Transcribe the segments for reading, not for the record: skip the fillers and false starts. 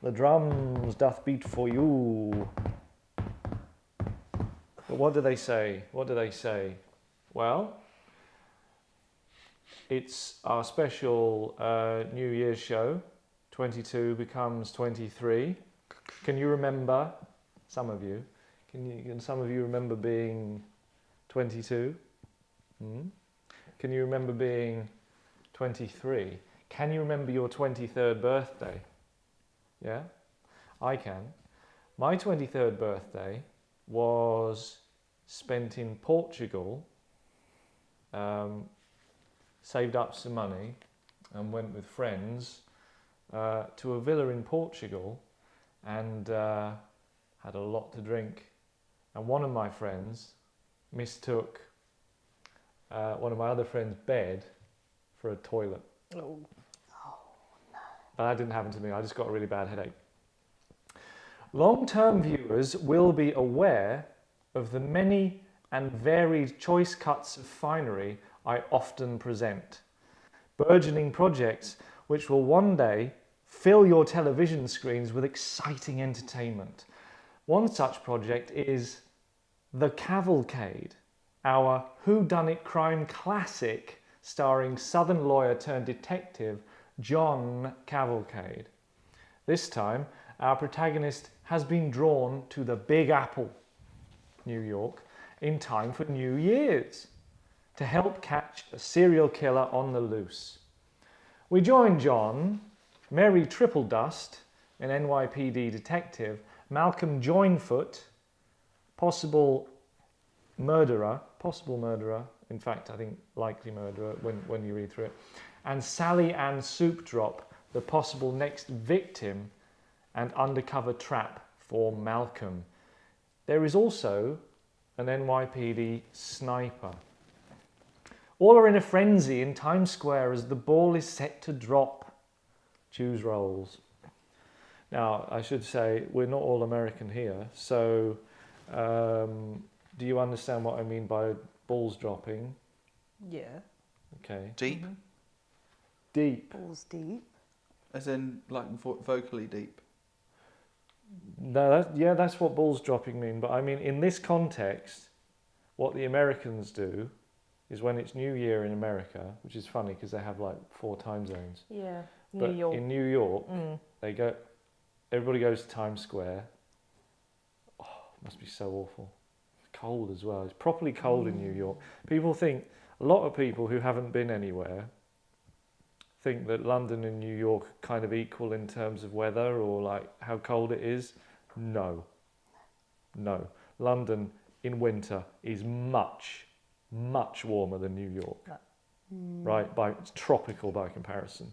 The drums doth beat for you. But what do they say? What do they say? Well, it's our special New Year's show. 22 becomes 23. Can you remember, some of you, can some of you remember being 22? Can you remember being 23? Can you remember your 23rd birthday? Yeah, I can. My 23rd birthday was spent in Portugal, saved up some money and went with friends to a villa in Portugal and had a lot to drink. And one of my friends mistook one of my other friends' bed for a toilet. Oh. But that didn't happen to me. I just got a really bad headache. Long-term viewers will be aware of the many and varied choice cuts of finery I often present. Burgeoning projects which will one day fill your television screens with exciting entertainment. One such project is The Cavalcade, our whodunit crime classic starring Southern lawyer turned detective Johnn Cavalcade. This time, our protagonist has been drawn to the Big Apple, New York, in time for New Year's to help catch a serial killer on the loose. We join John, Mary Tripledust, an NYPD detective, Malcolm Joinfoot, possible murderer, in fact I think likely murderer when you read through it, and Sally Ann Soupdrop, the possible next victim and undercover trap for Malcolm. There is also an NYPD sniper. All are in a frenzy in Times Square as the ball is set to drop. Choose roles. Now, I should say, we're not all American here, so do you understand what I mean by balls dropping? Yeah. Okay. Deep? Deep. Balls deep. As in, like, vocally deep? No, that's what balls dropping mean. But I mean, in this context, what the Americans do is when it's New Year in America, which is funny because they have like 4 time zones. Yeah. But New York. in New York, everybody goes to Times Square. Oh, it must be so awful. Cold as well. It's properly cold in New York. People think, a lot of people who haven't been anywhere think that London and New York are kind of equal in terms of weather or like how cold it is. No. London in winter is much, much warmer than New York. Right? It's tropical by comparison.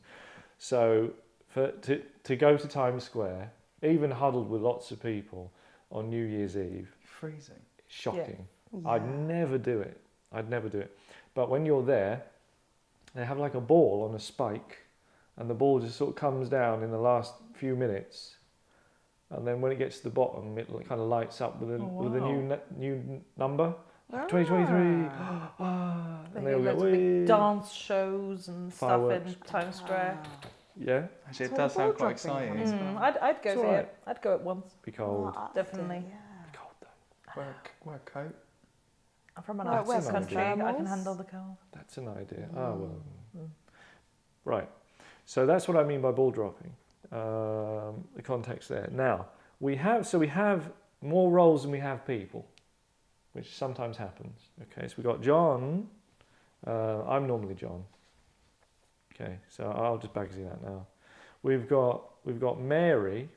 So to go to Times Square, even huddled with lots of people on New Year's Eve, Freezing. shocking. Yeah. I'd never do it. But when you're there, they have like a ball on a spike, and the ball just sort of comes down in the last few minutes, and then when it gets to the bottom, it kind of lights up with a new number. 2023. And they all go, big dance shows and Fireworks. stuff in Times Square. Yeah, Actually, it does sound quite exciting. I'd go It's see alright. it. I'd go it once. be cold. Definitely. Be cold though. Wear a coat. I'm from an Well, Arctic wear country. some I can handle the cold. That's an idea. Right. So that's what I mean by ball dropping. The context there. Now we have more roles than we have people, which sometimes happens. Okay, so we got John. I'm normally John. Okay, so I'll just bagsy that now. We've got Mary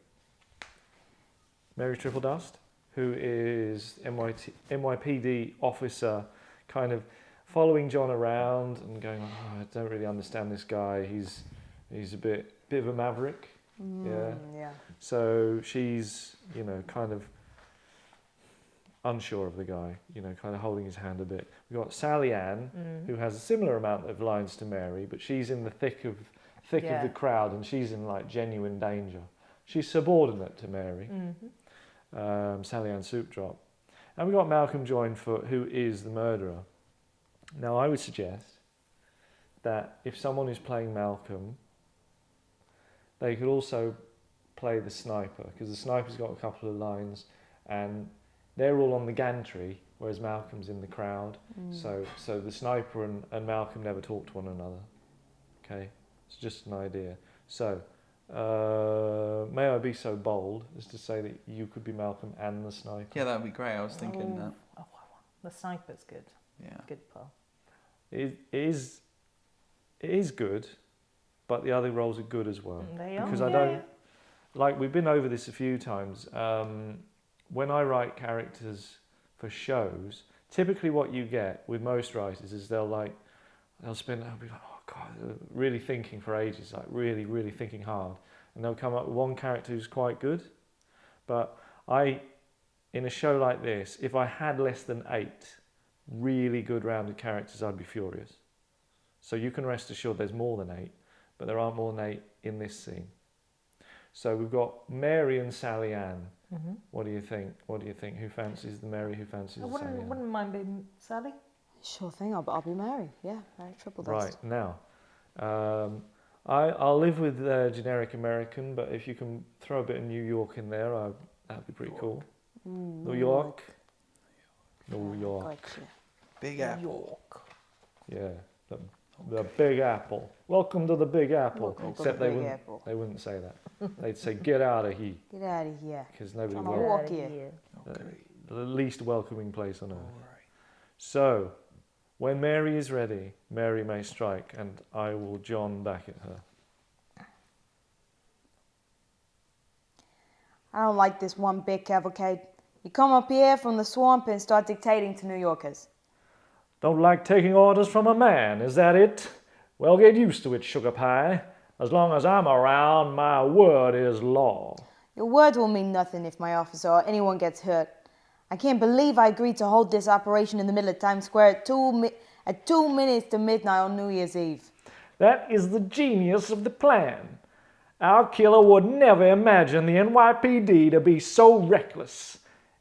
Tripledust, who is NYPD officer, kind of following John around and going, oh, I don't really understand this guy. He's a bit of a maverick. Yeah. So she's, kind of unsure of the guy, kind of holding his hand a bit. We've got Sally Ann, who has a similar amount of lines to Mary, but she's in the thick of the crowd, and she's in like genuine danger. She's subordinate to Mary, Sally Ann Soupdrop. And we've got Malcolm Joinfoot, who is the murderer. Now, I would suggest that if someone is playing Malcolm, they could also play the sniper, because the sniper's got a couple of lines, and they're all on the gantry, whereas Malcolm's in the crowd. So the sniper and Malcolm never talk to one another. Okay, it's just an idea. So, may I be so bold as to say that you could be Malcolm and the sniper? Yeah, that would be great. I was thinking that. Oh, the sniper's good. Yeah. Good pull. It is good, but the other roles are good as well. They are. Because I don't, like, we've been over this a few times. When I write characters for shows, typically what you get with most writers is they'll be like, oh God, really thinking for ages, like really thinking hard. And they'll come up with one character who's quite good. But in a show like this, if I had less than 8 really good rounded characters, I'd be furious. So you can rest assured there's more than 8, but there aren't more than 8 in this scene. So we've got Mary and Sally Ann. Mm-hmm. What do you think? Who fancies the Mary? Who fancies I the Sally Ann? wouldn't mind being Sally. Sure thing, I'll be Mary. Yeah, Mary Triple Dust. Right, now, I'll live with generic American, but if you can throw a bit of New York in there, that'd be pretty cool. New York. Gotcha. Big Apple. Yeah, the Big Apple. Welcome to the Big Apple. Welcome to Except the they Big wouldn't. Apple. They wouldn't say that. They'd say, "Get out of here," Get out of here. because nobody Trying to will. walk here. The least welcoming place on earth. All right. So, when Mary is ready, Mary may strike, and I will John back at her. I don't like this one bit, Cavalcade. You come up here from the swamp and start dictating to New Yorkers. Don't like taking orders from a man, is that it? Well, get used to it, sugar pie. As long as I'm around, my word is law. Your word will mean nothing if my officer or anyone gets hurt. I can't believe I agreed to hold this operation in the middle of Times Square at 2 minutes to midnight on New Year's Eve. That is the genius of the plan. Our killer would never imagine the NYPD to be so reckless.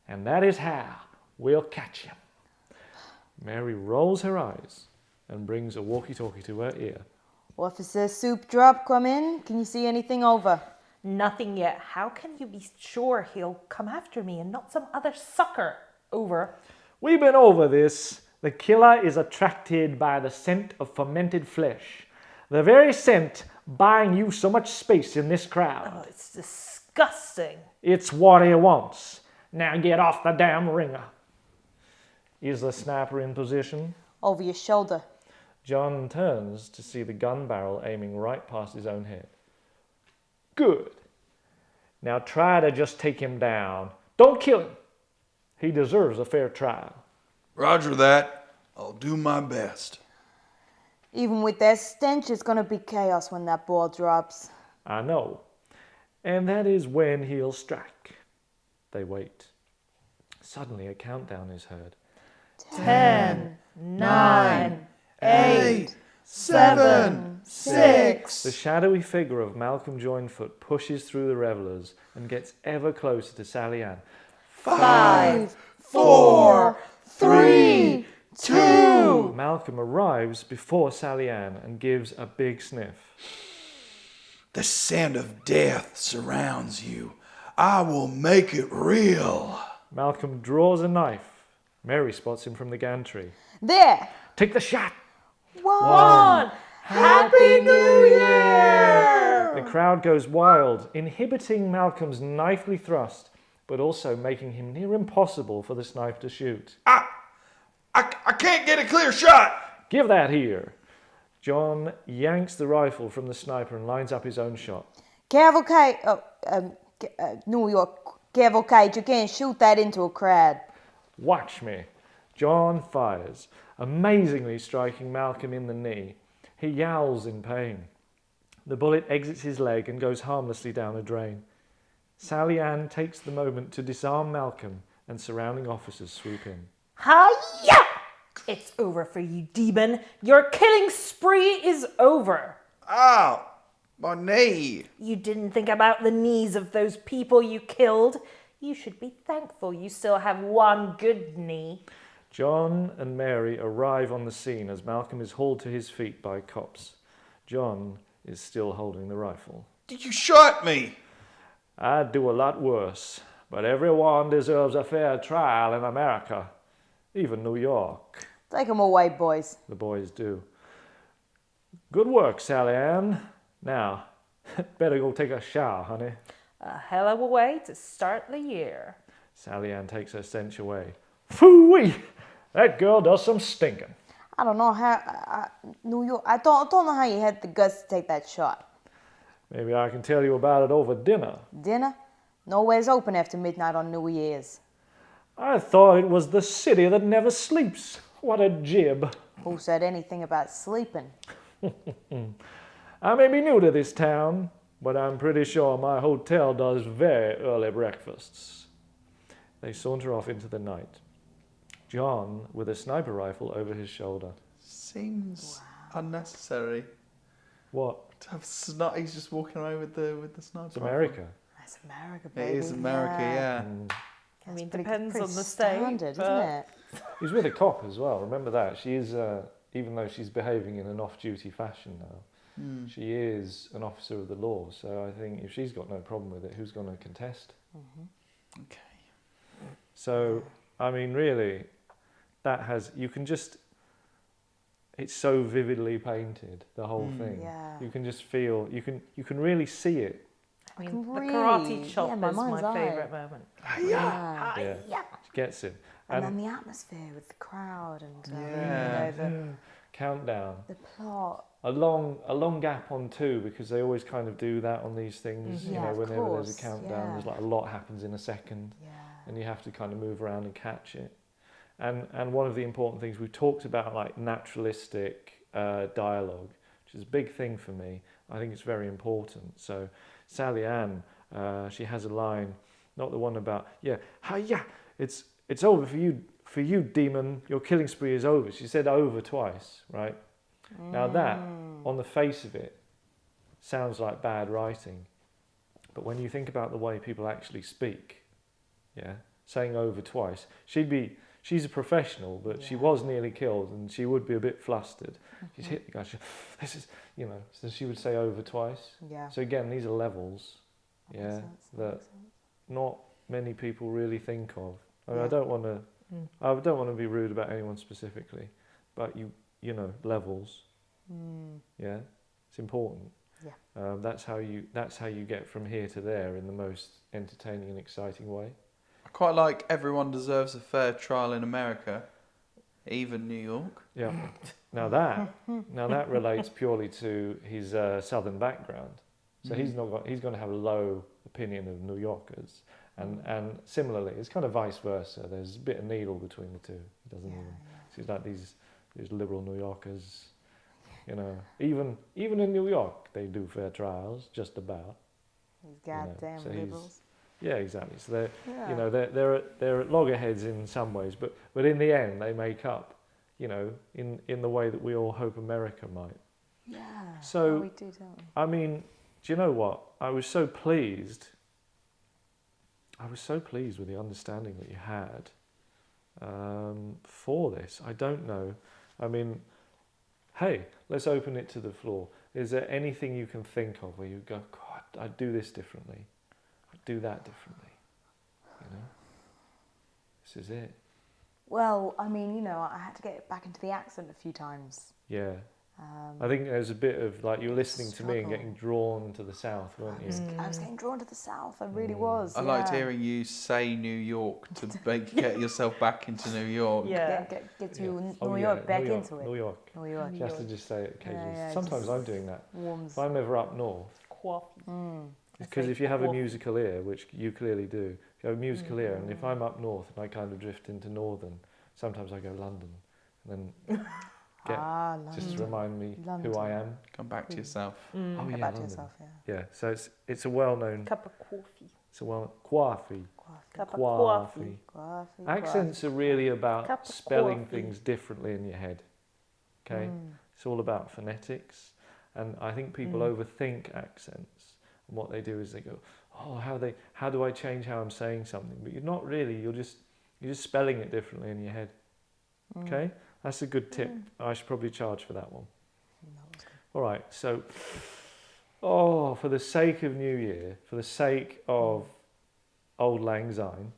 And that is how we'll catch him. Mary rolls her eyes and brings a walkie-talkie to her ear. Officer Soup Drop, come in. Can you see anything over? Nothing yet. How can you be sure he'll come after me and not some other sucker? Over. We've been over this. The killer is attracted by the scent of fermented flesh. The very scent buying you so much space in this crowd. Oh, it's disgusting. It's what he wants. Now get off the damn ringer. Is the sniper in position? Over your shoulder. John turns to see the gun barrel aiming right past his own head. Good. Now try to just take him down. Don't kill him. He deserves a fair trial. Roger that. I'll do my best. Even with that stench, it's gonna be chaos when that ball drops. I know. And that is when he'll strike. They wait. Suddenly a countdown is heard. 10, 9, 8, 7, 6. The shadowy figure of Malcolm Joinfoot pushes through the revelers and gets ever closer to Sally Ann. 5, 4, 3, 2. Malcolm arrives before Sally Ann and gives a big sniff. The scent of death surrounds you. I will make it real. Malcolm draws a knife. Mary spots him from the gantry. There! Take the shot! One! Happy New Year! The crowd goes wild, inhibiting Malcolm's knifely thrust, but also making him near impossible for the sniper to shoot. I can't get a clear shot. Give that here. John yanks the rifle from the sniper and lines up his own shot. Cavalcade, New York, Cavalcade, you can't shoot that into a crowd. Watch me. John fires, amazingly striking Malcolm in the knee. He yowls in pain. The bullet exits his leg and goes harmlessly down a drain. Sally Ann takes the moment to disarm Malcolm, and surrounding officers swoop in. Hi-ya! It's over for you, demon. Your killing spree is over. Ow! My knee! You didn't think about the knees of those people you killed. You should be thankful you still have one good knee. John and Mary arrive on the scene as Malcolm is hauled to his feet by cops. John is still holding the rifle. You shot me. I'd do a lot worse, but everyone deserves a fair trial in America, even New York. Take 'em away, boys. The boys do. Good work, Sally Ann. Now, better go take a shower, honey. A hell of a way to start the year. Sally Ann takes her stench away. Phooey! That girl does some stinking. I don't know how New York. I don't know how you had the guts to take that shot. Maybe I can tell you about it over dinner. Dinner? Nowhere's open after midnight on New Year's. I thought it was the city that never sleeps. What a jib. Who said anything about sleeping? I may be new to this town, but I'm pretty sure my hotel does very early breakfasts. They saunter off into the night. John with a sniper rifle over his shoulder. Seems unnecessary. What? To have he's just walking away with the sniper. It's America. That's America, It baby. is America, yeah. I mean, Pretty- depends pretty on the state. standard, but isn't it? He's with a cop as well. Remember that. She is, even though she's behaving in an off-duty fashion now, she is an officer of the law. So I think if she's got no problem with it, who's going to contest? Okay. So, I mean, really, you can just, it's so vividly painted, the whole thing. Yeah. You can just feel, you can really see it. I mean, can the really- karate chop yeah, my is mind's my eye. favourite moment. Yeah. Yeah, she gets it. And then the atmosphere with the crowd and Yeah. you know, Countdown. the plot. A long gap on 2 because they always kind of do that on these things. You Yeah, know, of whenever there's course, a countdown, yeah. there's like a lot happens in a second, Yeah. and you have to kind of move around and catch it. And one of the important things we've talked about, like naturalistic dialogue, which is a big thing for me. I think it's very important. So Sally Ann, she has a line, not the one about it's over for you, demon. Your killing spree is over. She said over twice, right? Now that, on the face of it, sounds like bad writing. But when you think about the way people actually speak, yeah, saying over twice, she's a professional, but she was nearly killed and she would be a bit flustered. She's hit the guy, so she would say over twice. Yeah. So again, these are levels, that not many people really think of. I mean, I don't want to be rude about anyone specifically, but you know, levels. Yeah, it's important. Yeah. That's how you get from here to there in the most entertaining and exciting way. I quite like everyone deserves a fair trial in America, even New York. Yeah. Now that relates purely to his southern background. So he's going to have a low opinion of New Yorkers, and similarly, it's kind of vice versa. There's a bit of needle between the two. He doesn't even. So he's like these liberal New Yorkers. You know, even in New York, they do fair trials, just about. These goddamn so liberals. Yeah, exactly. So they're at loggerheads in some ways, but in the end, they make up. You know, in the way that we all hope America might. Yeah. So we do, don't we? I mean, do you know what? I was so pleased with the understanding that you had for this. I don't know. I mean, hey, let's open it to the floor. Is there anything you can think of where you go, God, I'd do this differently. I'd do that differently. You know? This is it. Well, I mean, you know, I had to get back into the accent a few times. Yeah. I think there's a bit of like you're listening to me and struggle. getting drawn to the south, weren't you? I was getting drawn to the south. I really was. I yeah. liked hearing you say New York to get yourself back into New York. Yeah. Get you Oh, New yeah, York back New York, into it. New York. New York. You have to just say it occasionally. Yeah, Sometimes just I'm doing that. warms. If I'm ever up north, Coffee. because if you have a musical ear, which you clearly do, if you have a musical ear, and if I'm up north and I kind of drift into northern, sometimes I go London, and then just to remind me who I am. Come back to yourself. Oh yeah, Get back to London. yourself, yeah. Yeah, so it's a well-known. Cup of coffee. It's a coffee. Cup of Coffee. coffee. Accents are really about Cup of spelling coffee. things differently in your head. Okay, it's all about phonetics, and I think people overthink accents. And what they do is they go, "Oh, how do I change how I'm saying something?" But you're not really. You're just spelling it differently in your head. Okay, that's a good tip. I should probably charge for that one. All right, so Oh, for the sake of New Year, for the sake of Old Lang Syne,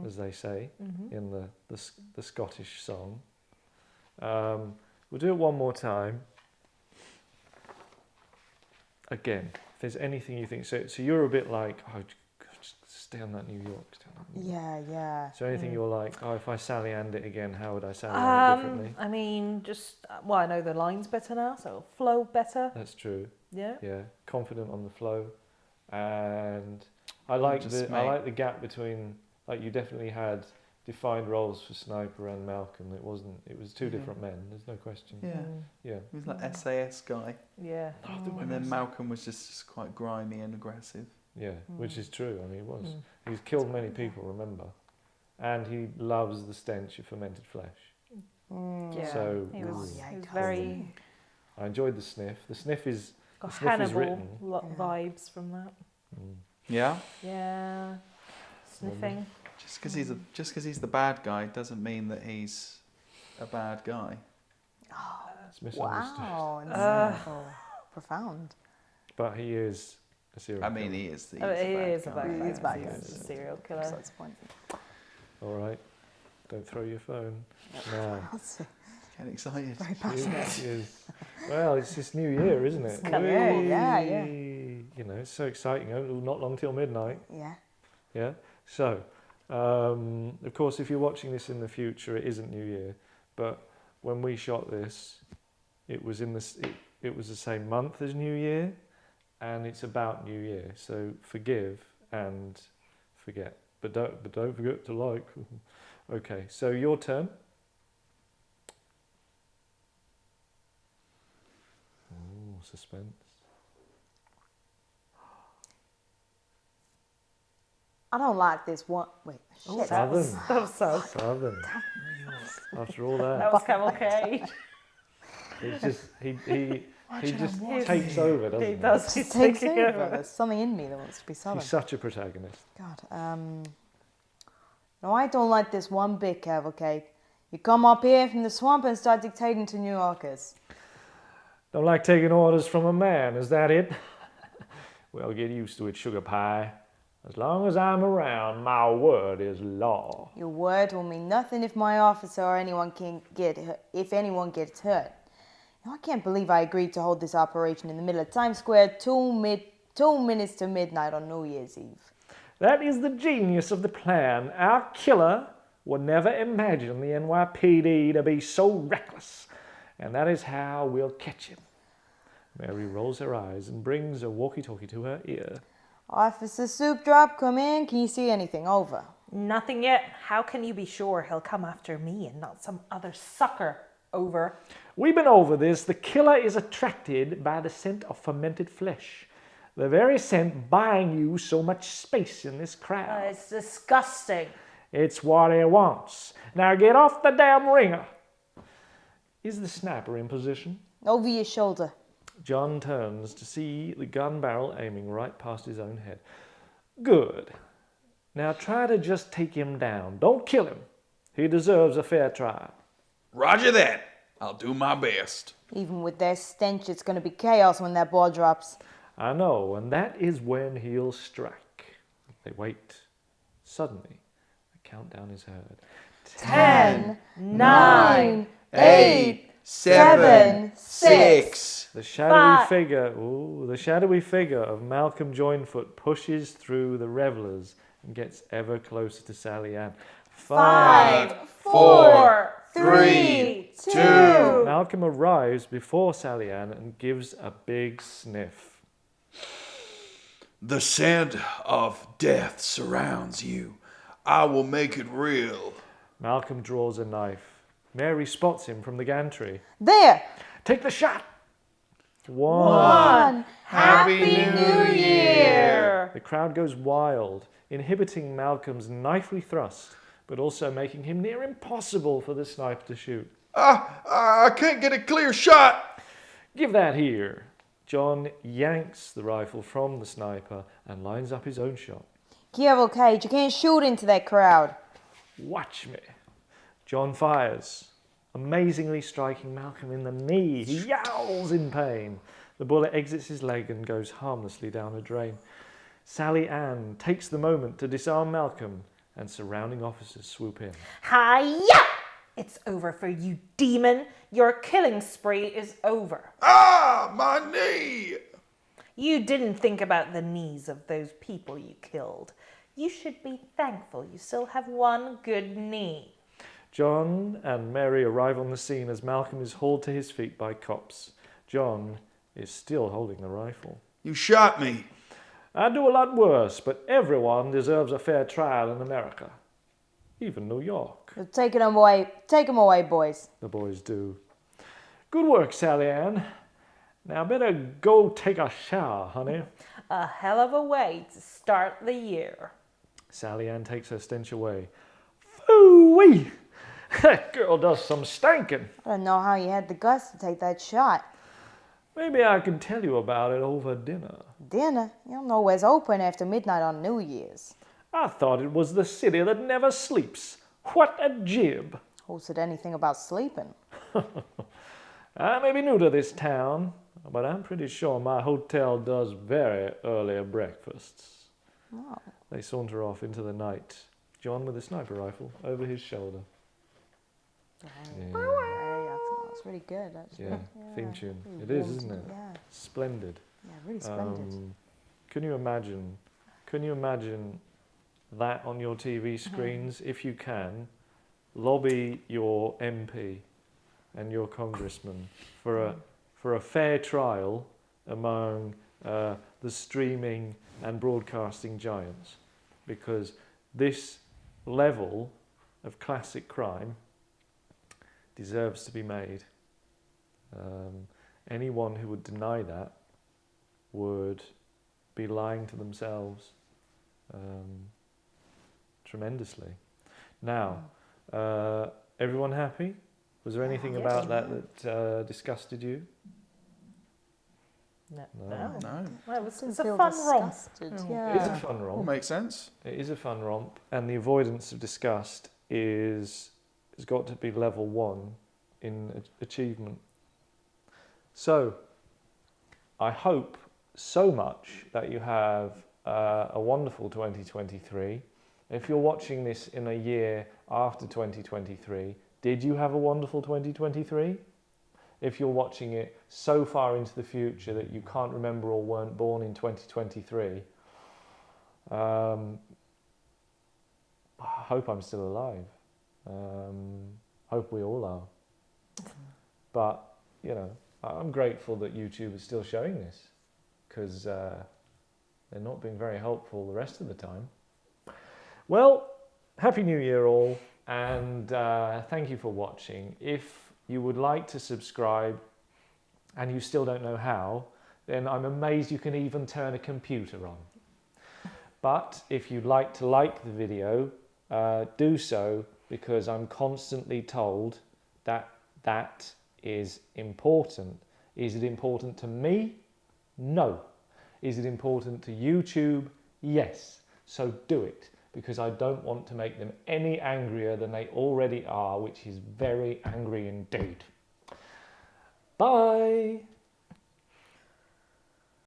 as they say in the Scottish song, we'll do it one more time. Again, if there's anything you think, so you're a bit like, oh, just stay on that New York. Yeah. So anything you're like, oh, if I Sally Anned it again, how would I Sally Anned it differently? I mean, I know the line's better now, so it'll flow better. That's true. Yeah. Yeah, confident on the flow, and I like the gap between, like, you definitely had defined roles for Sniper and Malcolm. It was two different men. There's no question. Yeah. He was like SAS guy. Yeah. And then Malcolm was just quite grimy and aggressive. Yeah, which is true. I mean, he was. He's killed many people, remember, and he loves the stench of fermented flesh. Yeah. So he was very. I enjoyed the sniff. The sniff is. Got the sniff is Hannibal written. vibes from that. Yeah. Yeah. Sniffing. Just because he's the bad guy doesn't mean that he's a bad guy. It's misunderstood. Wow, profound. But he is a serial I mean, killer. he is. He is a bad bad guy. guy. He's a bad He's guy. a serial killer. That's the point. All right. Don't throw your phone. Now. Get excited. Very passionate. Well, it's this New Year, isn't it? Yeah. You know, it's so exciting. Not long till midnight. Yeah. Yeah. So, of course, if you're watching this in the future, it isn't New Year. But when we shot this, it was it was the same month as New Year, and it's about New Year. So forgive and forget, but don't forget to like. Okay. So your turn. Oh, suspense. I don't like this one. Wait, shit. Southern. So Southern. After all that, that was Cavalcade. it's just he just takes over, doesn't he? He does. It He's takes taking over. over. There's something in me that wants to be southern. He's such a protagonist. God. No, I don't like this one bit, Cavalcade. You come up here from the swamp and start dictating to New Yorkers. Don't like taking orders from a man, is that it? Well, get used to it, sugar pie. As long as I'm around, my word is law. Your word will mean nothing if my officer or anyone if anyone gets hurt. You know, I can't believe I agreed to hold this operation in the middle of Times Square 2 minutes to midnight on New Year's Eve. That is the genius of the plan. Our killer would never imagine the NYPD to be so reckless. And that is how we'll catch him. Mary rolls her eyes and brings a walkie-talkie to her ear. Officer Soup Drop, come in. Can you see anything? Over. Nothing yet. How can you be sure he'll come after me and not some other sucker? Over. We've been over this. The killer is attracted by the scent of fermented flesh. The very scent buying you so much space in this crowd. It's disgusting. It's what he wants. Now get off the damn ringer. Is the sniper in position? Over your shoulder. John turns to see the gun barrel aiming right past his own head. Good. Now try to just take him down. Don't kill him. He deserves a fair trial. Roger that. I'll do my best. Even with their stench, it's going to be chaos when that ball drops. I know, and that is when he'll strike. They wait. Suddenly, a countdown is heard. 10, 9, 8, 7, 6. The shadowy 5. the shadowy figure of Malcolm Joinfoot pushes through the revelers and gets ever closer to Sally Ann. 5, 4, 3, 2. Malcolm arrives before Sally Ann and gives a big sniff. The scent of death surrounds you. I will make it real. Malcolm draws a knife. Mary spots him from the gantry. There. Take the shot! 1. Happy New Year. The crowd goes wild, inhibiting Malcolm's knifely thrust, but also making him near impossible for the sniper to shoot. I can't get a clear shot. Give that here. John yanks the rifle from the sniper and lines up his own shot. Cavalcade, you can't shoot into that crowd. Watch me. John fires, amazingly striking Malcolm in the knee. He yowls in pain. The bullet exits his leg and goes harmlessly down a drain. Sally Ann takes the moment to disarm Malcolm, and surrounding officers swoop in. Hi-ya! It's over for you, demon. Your killing spree is over. Ah, my knee! You didn't think about the knees of those people you killed. You should be thankful you still have one good knee. John and Mary arrive on the scene as Malcolm is hauled to his feet by cops. John is still holding the rifle. You shot me. I'd do a lot worse, but everyone deserves a fair trial in America. Even New York. Take him away, boys. The boys do. Good work, Sally Ann. Now better go take a shower, honey. A hell of a way to start the year. Sally Ann takes her stench away. Phooey! That girl does some stankin'. I don't know how you had the guts to take that shot. Maybe I can tell you about it over dinner. Dinner? You don't know where's open after midnight on New Year's. I thought it was the city that never sleeps. What a jib. Who said anything about sleeping? I may be new to this town, but I'm pretty sure my hotel does very early breakfasts. Oh. They saunter off into the night, John with a sniper rifle over his shoulder. Hey, Yeah, that's really good. Actually. yeah, theme tune. Really It is, warm. isn't it? Yeah, Splendid. yeah, really splendid. Can you imagine that on your TV screens? If you can, lobby your MP and your congressman for a fair trial among the streaming and broadcasting giants, because this level of classic crime deserves to be made. Anyone who would deny that would be lying to themselves tremendously. Now, everyone happy? Was there anything about that disgusted you? No. No. Well, it's a Feel fun romp. disgusted, It is a Yeah. fun romp. All makes sense. It is a fun romp, and the avoidance of disgust has got to be level 1 in achievement. So, I hope so much that you have a wonderful 2023. If you're watching this in a year after 2023, did you have a wonderful 2023? If you're watching it so far into the future that you can't remember or weren't born in 2023, I hope I'm still alive. Hope we all are. But, you know, I'm grateful that YouTube is still showing this, because they're not being very helpful the rest of the time. Well, Happy New Year all, and thank you for watching. If you would like to subscribe and you still don't know how, then I'm amazed you can even turn a computer on. But if you'd like to like the video, do so, because I'm constantly told that that is important. Is it important to me? No. Is it important to YouTube? Yes. So do it, because I don't want to make them any angrier than they already are, which is very angry indeed. Bye.